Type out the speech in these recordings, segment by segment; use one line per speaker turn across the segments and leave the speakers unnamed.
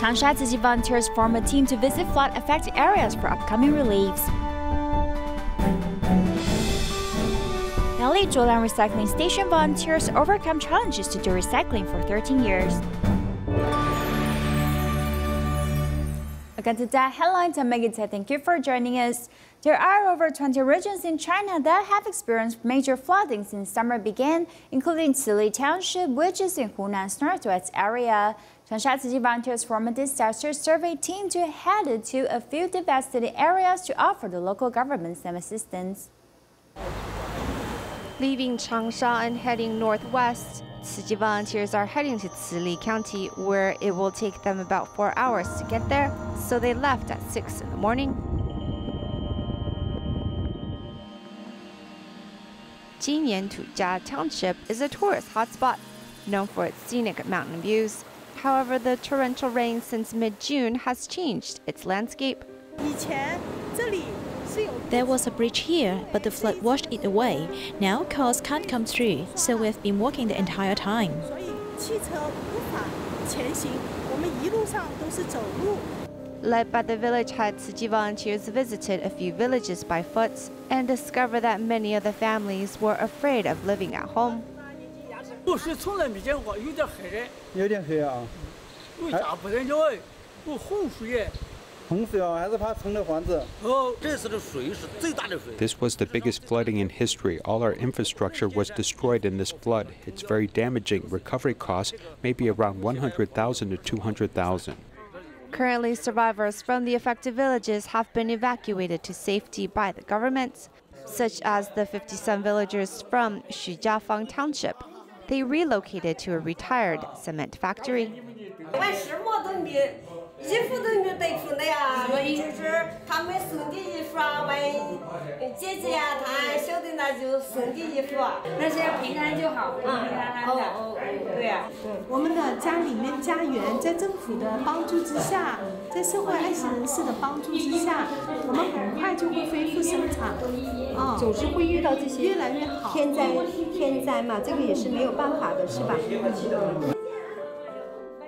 Changsha Tzu Chi volunteers form a team to visit flood-affected areas for upcoming reliefs. Miaoli Zhuolan Recycling Station volunteers overcome challenges to do recycling for 13 years. Again, to that headlines, I'm Megan. Thank you for joining us. There are over 20 regions in China that have experienced major flooding since summer began, including Miaoli Township, which is in Hunan's northwest area. Changsha Tzu Chi volunteers form a disaster survey team to head to a few devastated areas to offer the local government some assistance.
Leaving Changsha and heading northwest, Tzu Chi volunteers are heading to Miaoli County, where it will take them about 4 hours to get there, so they left at 6 in the morning. Jinyan Tujia Township is a tourist hotspot, known for its scenic mountain views. However, the torrential rain since mid-June has changed its landscape.
There was a bridge here, but the flood washed it away. Now cars can't come through, so we've been walking the entire time.
Led by the village head, Tzu Chi volunteers visited a few villages by foot and discovered that many of the families were afraid of living at home.
This was the biggest flooding in history. All our infrastructure was destroyed in this flood. It's very damaging. Recovery costs may be around 100,000 to 200,000.
Currently, survivors from the affected villages have been evacuated to safety by the government, such as the 57 villagers from Xujiafang Township. They relocated to a retired cement factory.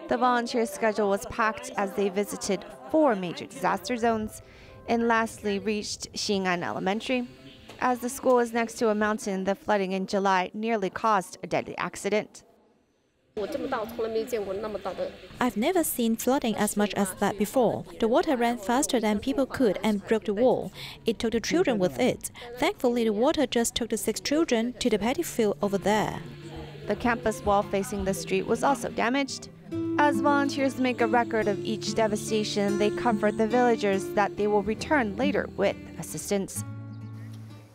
The volunteer schedule was packed as they visited 4 major disaster zones and lastly reached Xing'an Elementary. As the school is next to a mountain, the flooding in July nearly caused a deadly accident.
I've never seen flooding as much as that before. The water ran faster than people could and broke the wall. It took the children with it. Thankfully, the water just took the 6 children to the paddy field over there.
The campus wall facing the street was also damaged. As volunteers make a record of each devastation, they comfort the villagers that they will return later with assistance.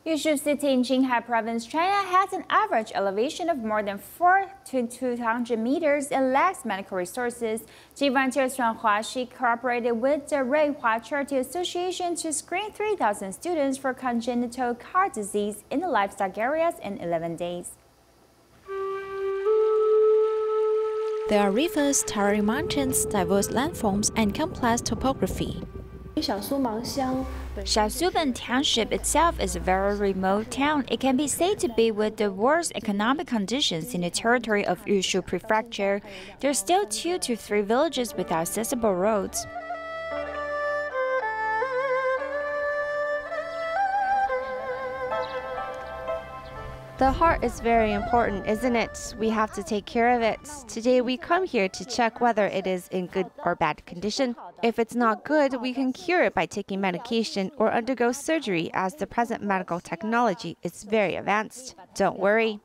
Yushu City in Qinghai Province, China has an average elevation of more than 400 to 200 meters and lacks medical resources. Volunteers from Huaxi cooperated with the Ruihua Charity Association to screen 3,000 students for congenital heart disease in the livestock areas in 11 days.
There are rivers, towering mountains, diverse landforms, and complex topography.
Xiaosuban Township itself is a very remote town. It can be said to be with the worst economic conditions in the territory of Yushu Prefecture. There are still 2 to 3 villages without accessible roads.
The heart is very important, isn't it? We have to take care of it. Today we come here to check whether it is in good or bad condition. If it's not good, we can cure it by taking medication or undergo surgery, as the present medical technology is very advanced. Don't worry.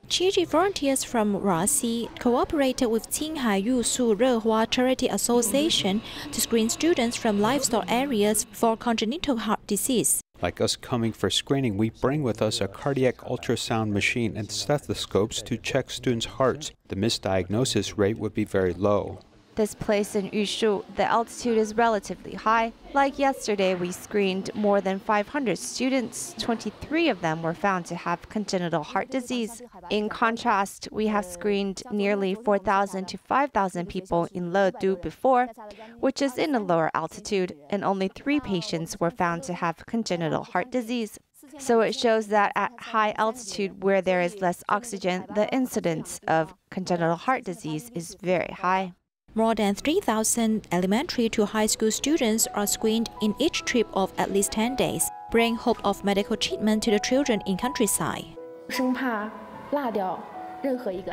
Tzu Chi volunteers from Ruasi cooperated with Qinghai Yushu Ruihua Charity Association to screen students from livestock areas for congenital heart disease.
Like us coming for screening, we bring with us a cardiac ultrasound machine and stethoscopes to check students' hearts. The misdiagnosis rate would be very low.
This place in Yushu, the altitude is relatively high. Like yesterday, we screened more than 500 students. 23 of them were found to have congenital heart disease. In contrast, we have screened nearly 4,000 to 5,000 people in Ledu before, which is in a lower altitude, and only 3 patients were found to have congenital heart disease. So it shows that at high altitude where there is less oxygen, the incidence of congenital heart disease is very high.
More than 3,000 elementary to high school students are screened in each trip of at least 10 days, bringing hope of medical treatment to the children in countryside.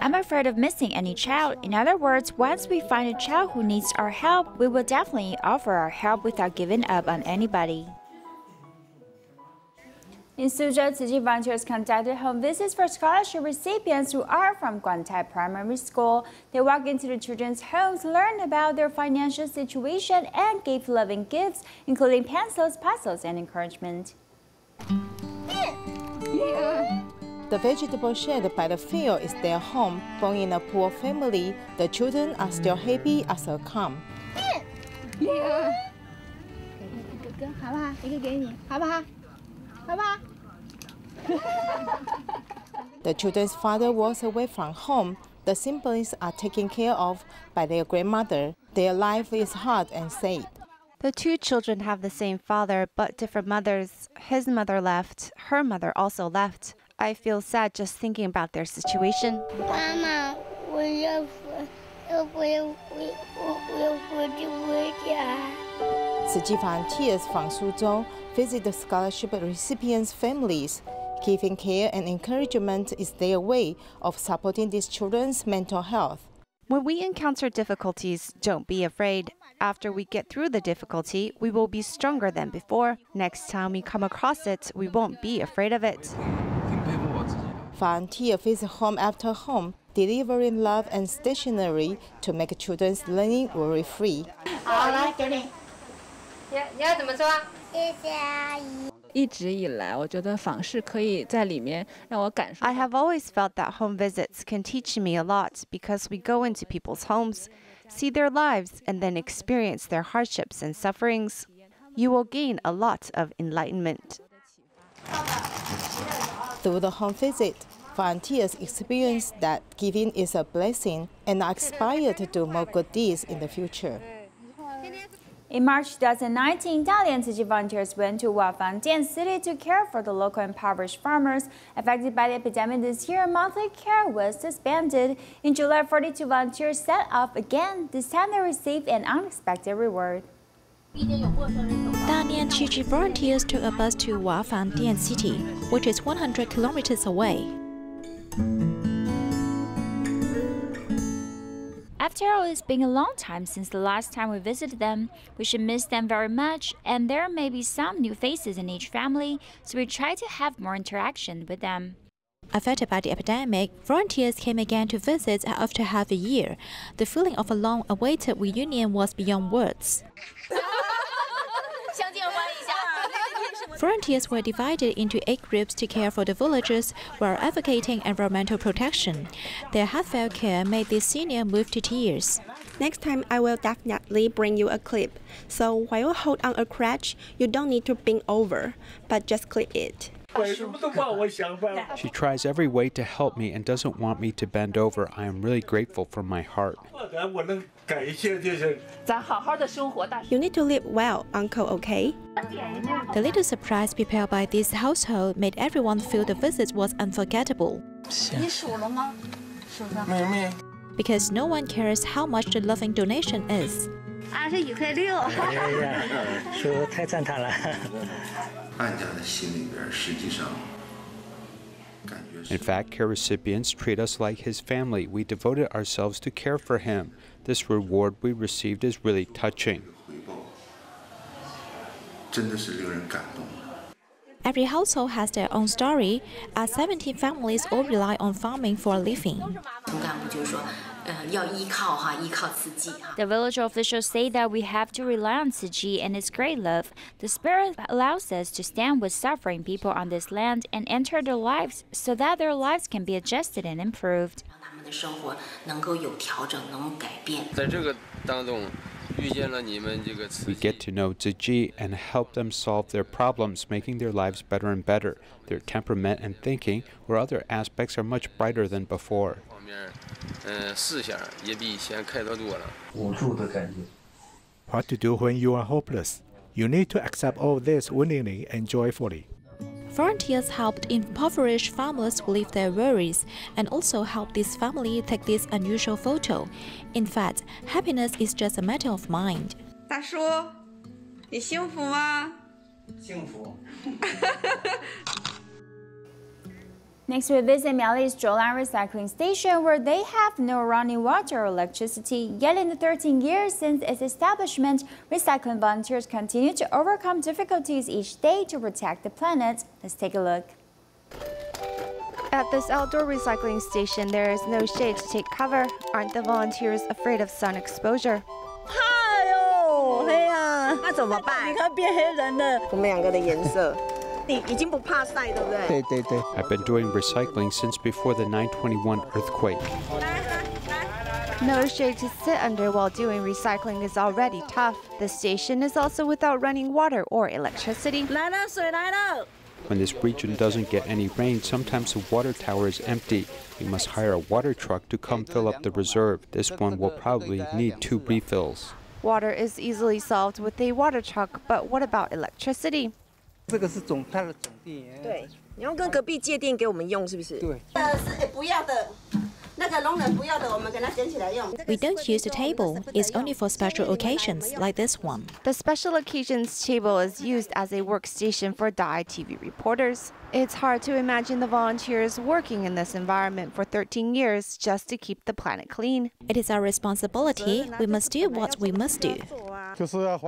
I'm afraid of missing any child. In other words, once we find a child who needs our help, we will definitely offer our help without giving up on anybody. In Suzhou, Tzu Chi volunteers conducted home visits for scholarship recipients who are from Guantai Primary School. They walked into the children's homes, learned about their financial situation, and gave loving gifts, including pencils, puzzles, and encouragement.
The vegetable shed by the field is their home. Born in a poor family, the children are still happy as a calm. The children's father was away from home. The siblings are taken care of by their grandmother. Their life is hard and sad.
The two children have the same father, but different mothers. His mother left. Her mother also left. I feel sad just thinking about their situation.
Tzu Chi volunteers from Suzhou visit the scholarship recipients' families. Giving care and encouragement is their way of supporting these children's mental health.
When we encounter difficulties, don't be afraid. After we get through the difficulty, we will be stronger than before. Next time we come across it, we won't be afraid of it.
Volunteers visit home after home, delivering love and stationery to make children's learning worry-free.
I have always felt that home visits can teach me a lot because we go into people's homes, see their lives, and then experience their hardships and sufferings. You will gain a lot of enlightenment.
Through the home visit, volunteers experience that giving is a blessing and are inspired to do more good deeds in the future.
In March 2019, Dalian Tzu Chi volunteers went to Wafangdian City to care for the local impoverished farmers affected by the epidemic. This year, monthly care was suspended. In July, 42 volunteers set off again. This time they received an unexpected reward.
Dalian Tzu Chi volunteers took a bus to Wafangdian City, which is 100 kilometers away.
After all, it's been a long time since the last time we visited them. We should miss them very much, and there may be some new faces in each family, so we try to have more interaction with them.
Affected by the epidemic, volunteers came again to visit after half a year. The feeling of a long-awaited reunion was beyond words. Volunteers were divided into 8 groups to care for the villagers while advocating environmental protection. Their heartfelt care made this senior move to tears.
Next time, I will definitely bring you a clip. So while you hold on a crutch, you don't need to bend over, but just clip it.
She tries every way to help me and doesn't want me to bend over. I am really grateful from my heart.
You need to live well, Uncle, okay?
The little surprise prepared by this household made everyone feel the visit was unforgettable. Because no one cares how much the loving donation is.
In fact, care recipients treat us like his family. We devoted ourselves to care for him. This reward we received is really touching.
Every household has their own story, as 17 families all rely on farming for a living.
The village officials say that we have to rely on Tzu Chi and his great love. The spirit allows us to stand with suffering people on this land and enter their lives so that their lives can be adjusted and improved.
We get to know Tzu Chi and help them solve their problems, making their lives better and better. Their temperament and thinking or other aspects are much brighter than before.
What to do when you are hopeless? You need to accept all this willingly and joyfully.
Volunteers helped impoverished farmers relieve their worries and also helped this family take this unusual photo. In fact, happiness is just a matter of mind.
大叔，你幸福吗？幸福。
Next, we visit Miaoli's Zhoulan recycling station, where they have no running water or electricity. Yet in the 13 years since its establishment, recycling volunteers continue to overcome difficulties each day to protect the planet. Let's take a look.
At this outdoor recycling station, there is no shade to take cover. Aren't the volunteers afraid of sun exposure?
对呀，那怎么办？你看变黑人了。我们两个的颜色，你已经不怕晒，对不对？对对。
I've been doing recycling since before the 9/21 earthquake.
No shade to sit under while doing recycling is already tough. The station is also without running water or electricity.
来了，水来了。
When this region doesn't get any rain, sometimes the water tower is empty. We must hire a water truck to come fill up the reserve. This one will probably need 2 refills.
Water is easily solved with a water truck, but what about electricity?
这个是它的总电。对，你要跟隔壁借电给我们用，是不是？对。是不要的，那个聋人不要的，我们给他捡起来用。
We don't use the table. It's only for special occasions like this one.
The special occasions table is used as a workstation for Dai TV reporters. It's hard to imagine the volunteers working in this environment for 13 years just to keep the planet clean.
It is our responsibility. We must do what we must do.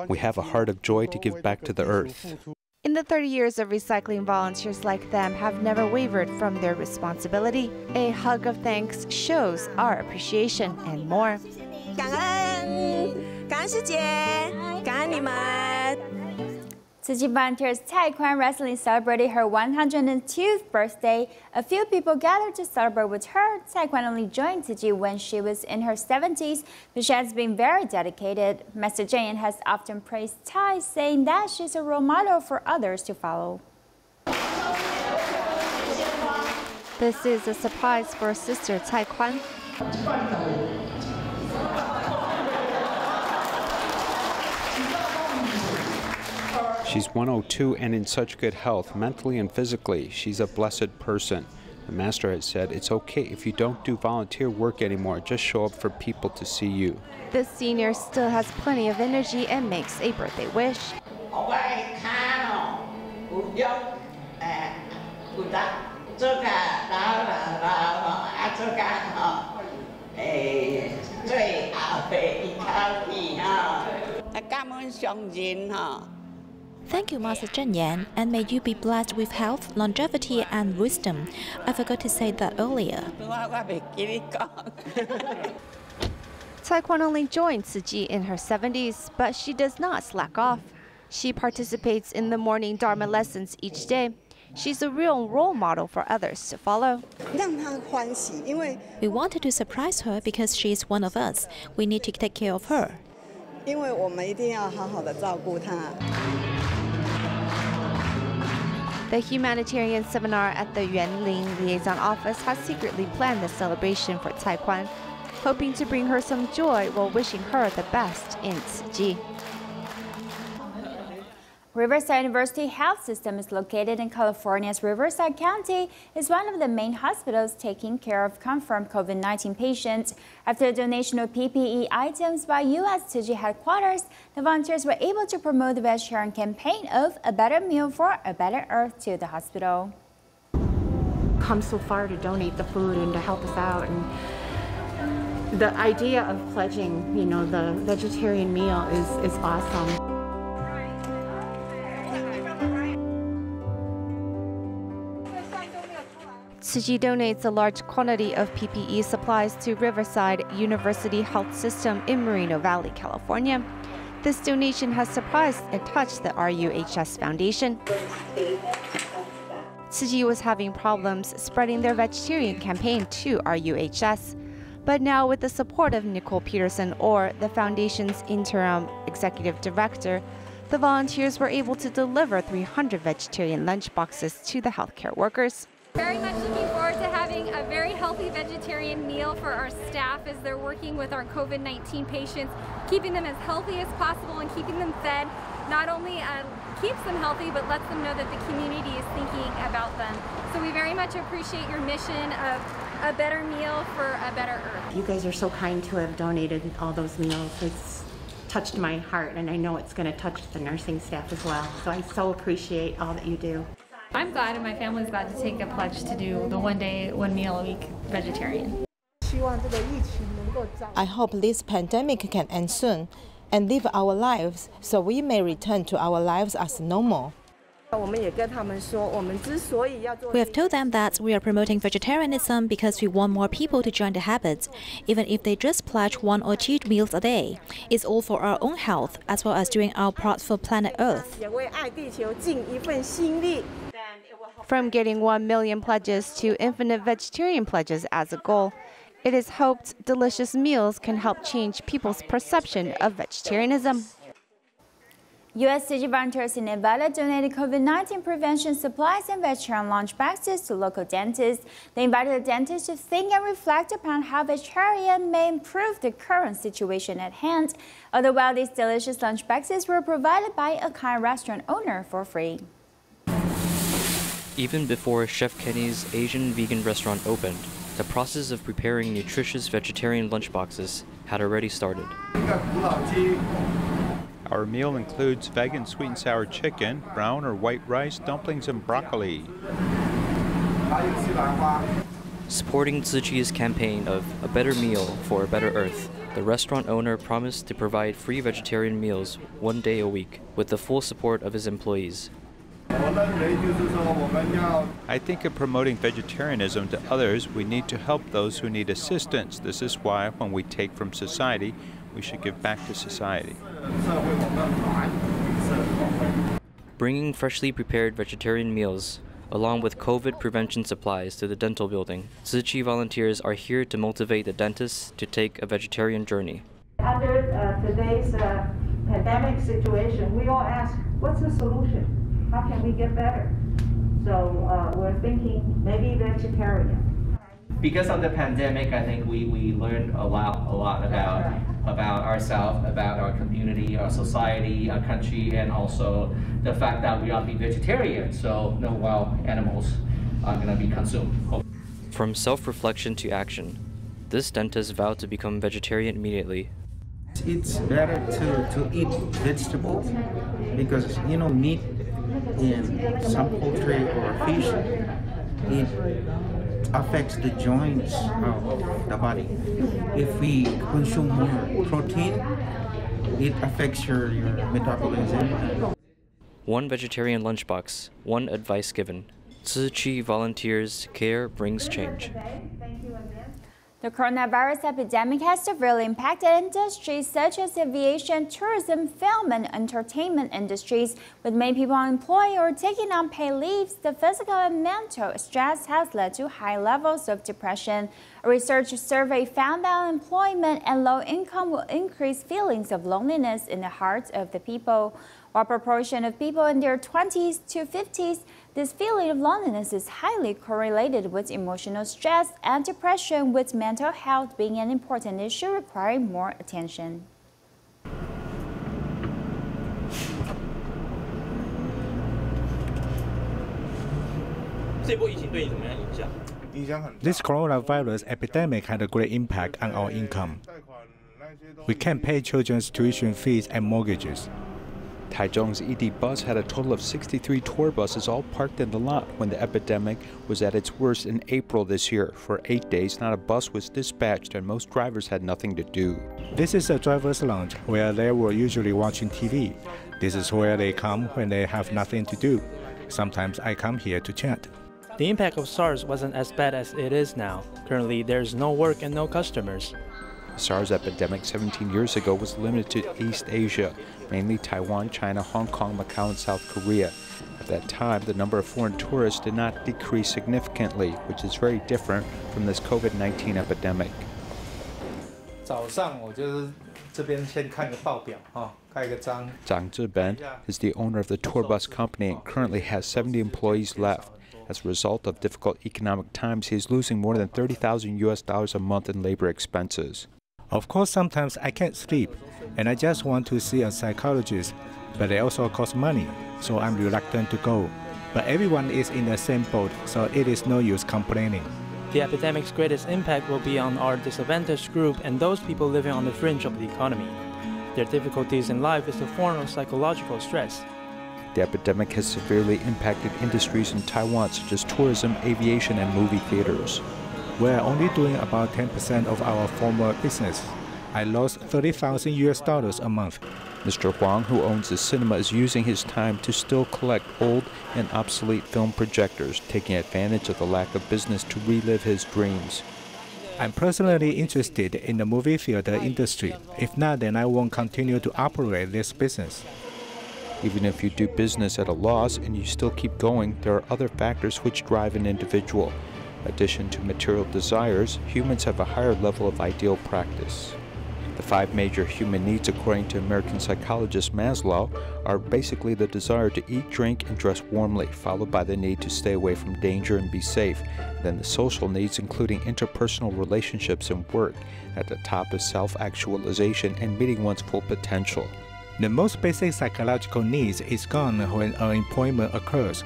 We have a heart of joy to give back to the earth.
In the 30 years of recycling, volunteers like them have never wavered from their responsibility. A hug of thanks shows our appreciation and more.
感恩，感恩师姐，感恩你们。
Tzu Chi volunteers Taiwan recently celebrated her 102th birthday. A few people gathered to celebrate with her. Taiwan only joined Tzu Chi when she was in her 70s, but she has been very dedicated. Master Jian has often praised Tai, saying that she's a role model for others to follow.
This is a surprise for Sister Taiwan.
She's 102 and in such good health, mentally and physically. She's a blessed person. The master has said it's okay if you don't do volunteer work anymore, just show up for people to see you.
This senior still has plenty of energy and makes a birthday wish.
Thank you, Master Zhen Yan, and may you be blessed with health, longevity, and wisdom. I forgot to say that earlier.
Taiwan only joined Tzu Chi in her 70s, but she does not slack off. She participates in the morning Dharma lessons each day. She's a real role model for others to follow.
We wanted to surprise her because she is one of us. We need to take care of her.
The humanitarian seminar at the Yuanling Liaison Office has secretly planned the celebration for Taiwan, hoping to bring her some joy while wishing her the best in Tzu Chi.
Riverside University Health System is located in California's Riverside County. It's one of the main hospitals taking care of confirmed COVID-19 patients. After a donation of PPE items by U.S. Tzu Chi headquarters, the volunteers were able to promote the vegetarian campaign of A Better Meal for a Better Earth to the hospital.
Come so far to donate the food and to help us out, and the idea of pledging, the vegetarian meal is awesome.
Tzu Chi donates a large quantity of PPE supplies to Riverside University Health System in Moreno Valley, California. This donation has surprised and touched the RUHS Foundation. Tzu Chi was having problems spreading their vegetarian campaign to RUHS. But now, with the support of Nicole Peterson, or the foundation's interim executive director, the volunteers were able to deliver 300 vegetarian lunchboxes to the healthcare workers.
Very much looking forward to having a very healthy vegetarian meal for our staff as they're working with our COVID-19 patients, keeping them as healthy as possible and keeping them fed not only keeps them healthy, but lets them know that the community is thinking about them. So we very much appreciate your mission of a better meal for a better earth.
You guys are so kind to have donated all those meals. It's touched my heart, and I know it's going to touch the nursing staff as well. So I so appreciate all that you do.
I'm glad, and my family's glad to take the pledge to do the 1 day, 1 meal a week vegetarian.
I hope this pandemic can end soon and live our lives so we may return to our lives as normal.
We have told them that we are promoting vegetarianism because we want more people to join the habit, even if they just pledge 1 or 2 meals a day. It's all for our own health, as well as doing our part for planet Earth.
From getting 1 million pledges to infinite vegetarian pledges as a goal, it is hoped delicious meals can help change people's perception of vegetarianism.
U.S. Tzu Chi volunteers in Nevada donated COVID-19 prevention supplies and vegetarian lunch boxes to local dentists. They invited the dentists to think and reflect upon how vegetarian may improve the current situation at hand. Otherwise, these delicious lunch boxes were provided by a kind restaurant owner for free.
Even before Chef Kenny's Asian vegan restaurant opened, the process of preparing nutritious vegetarian lunchboxes had already started.
Our meal includes vegan sweet and sour chicken, brown or white rice, dumplings, and broccoli.
Supporting Tzu Chi's campaign of a better meal for a better earth, the restaurant owner promised to provide free vegetarian meals 1 day a week with the full support of his employees.
I think in promoting vegetarianism to others, we need to help those who need assistance. This is why when we take from society, we should give back to society.
Bringing freshly prepared vegetarian meals, along with COVID prevention supplies to the dental building, Tzu Chi volunteers are here to motivate the dentists to take a vegetarian journey.
Under today's pandemic situation, we all ask, what's the solution? How can we get better? So we're thinking maybe vegetarian.
Because of the pandemic, I think we learned a lot about ourselves, about our community, our society, our country, and also the fact that we are being vegetarian, so no wild animals are going to be consumed.
From self-reflection to action, this dentist vowed to become vegetarian immediately.
It's better to eat vegetables because, you know, meat in some poultry or fish, it affects the joints of the body. If we consume more protein, it affects your metabolism.
1 vegetarian lunchbox, 1 advice given. Tzu Chi volunteers' care brings change.
The coronavirus epidemic has severely impacted industries such as aviation, tourism, film, and entertainment industries. With many people unemployed or taking unpaid leaves, the physical and mental stress has led to high levels of depression. A research survey found that unemployment and low income will increase feelings of loneliness in the hearts of the people. While a proportion of people in their 20s to 50s, this feeling of loneliness is highly correlated with emotional stress and depression, with mental health being an important issue requiring more attention.
This coronavirus epidemic had a great impact on our income. We can't pay children's tuition fees and mortgages.
Taichung's ED bus had a total of 63 tour buses all parked in the lot when the epidemic was at its worst in April this year. For 8 days, not a bus was dispatched and most drivers had nothing to do.
This is a driver's lounge where they were usually watching TV. This is where they come when they have nothing to do. Sometimes I come here to chat.
The impact of SARS wasn't as bad as it is now. Currently, there's no work and no customers.
The SARS epidemic 17 years ago was limited to East Asia, mainly Taiwan, China, Hong Kong, Macau, and South Korea. At that time, the number of foreign tourists did not decrease significantly, which is very different from this COVID-19 epidemic. Zhang Zhiben is the owner of the tour bus company and currently has 70 employees left. As a result of difficult economic times, he is losing more than $30,000 a month in labor expenses.
Of course, sometimes I can't sleep, and I just want to see a psychologist but they also cost money, so I'm reluctant to go. But everyone is in the same boat, so it is no use complaining.
The epidemic's greatest impact will be on our disadvantaged group and those people living on the fringe of the economy. Their difficulties in life is a form of psychological stress.
The epidemic has severely impacted industries in Taiwan such as tourism, aviation, and movie theaters.
We're only doing about 10% of our former business. I lost $30,000 a month.
Mr. Huang, who owns the cinema, is using his time to still collect old and obsolete film projectors, taking advantage of the lack of business to relive his dreams.
I'm personally interested in the movie theater industry. If not, then I won't continue to operate this business.
Even if you do business at a loss and you still keep going, there are other factors which drive an individual. In addition to material desires, humans have a higher level of ideal practice. The 5 major human needs, according to American psychologist Maslow, are basically the desire to eat, drink, and dress warmly, followed by the need to stay away from danger and be safe. Then the social needs, including interpersonal relationships and work. At the top is self-actualization and meeting one's full potential.
The most basic psychological needs is gone when unemployment occurs.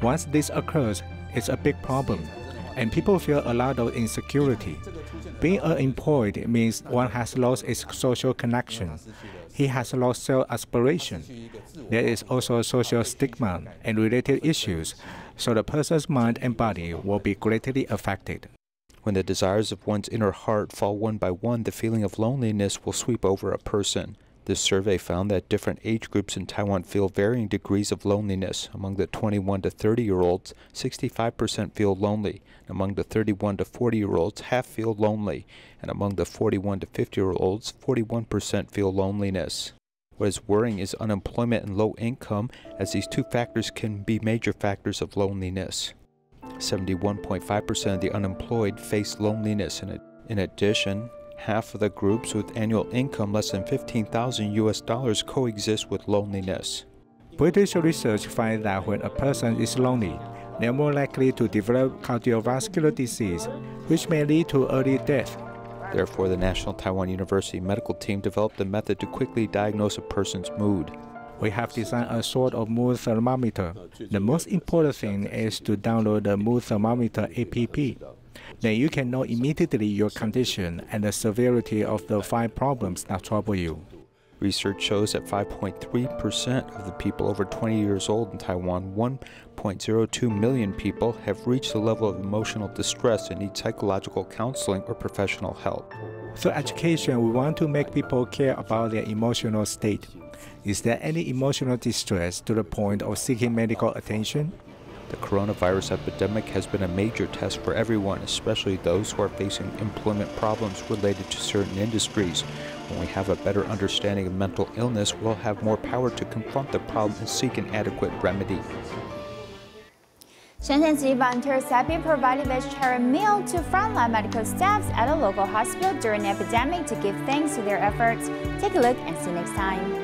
Once this occurs, it's a big problem, and people feel a lot of insecurity. Being unemployed means one has lost its social connection. He has lost self-aspiration. There is also social stigma and related issues, so the person's mind and body will be greatly affected.
When the desires of one's inner heart fall one by one, the feeling of loneliness will sweep over a person. This survey found that different age groups in Taiwan feel varying degrees of loneliness. Among the 21 to 30-year-olds, 65% feel lonely. Among the 31 to 40-year-olds, half feel lonely. And among the 41 to 50-year-olds, 41% feel loneliness. What is worrying is unemployment and low income, as these 2 factors can be major factors of loneliness. 71.5% of the unemployed face loneliness. In addition, half of the groups with annual income less than $15,000 coexist with loneliness.
British research finds that when a person is lonely, they are more likely to develop cardiovascular disease, which may lead to early death.
Therefore, the National Taiwan University medical team developed a method to quickly diagnose a person's mood.
We have designed a sort of mood thermometer. The most important thing is to download the mood thermometer app. Then you can know immediately your condition and the severity of the 5 problems that trouble you.
Research shows that 5.3% of the people over 20 years old in Taiwan, 1.02 million people, have reached the level of emotional distress and need psychological counseling or professional help.
Through education, we want to make people care about their emotional state. Is there any emotional distress to the point of seeking medical attention?
The coronavirus epidemic has been a major test for everyone, especially those who are facing employment problems related to certain industries. When we have a better understanding of mental illness, we'll have more power to confront the problem and seek an adequate remedy.
Changsha Tzu Chi volunteers have been providing vegetarian meal to frontline medical staffs at a local hospital during the epidemic to give thanks to their efforts. Take a look and see you next time.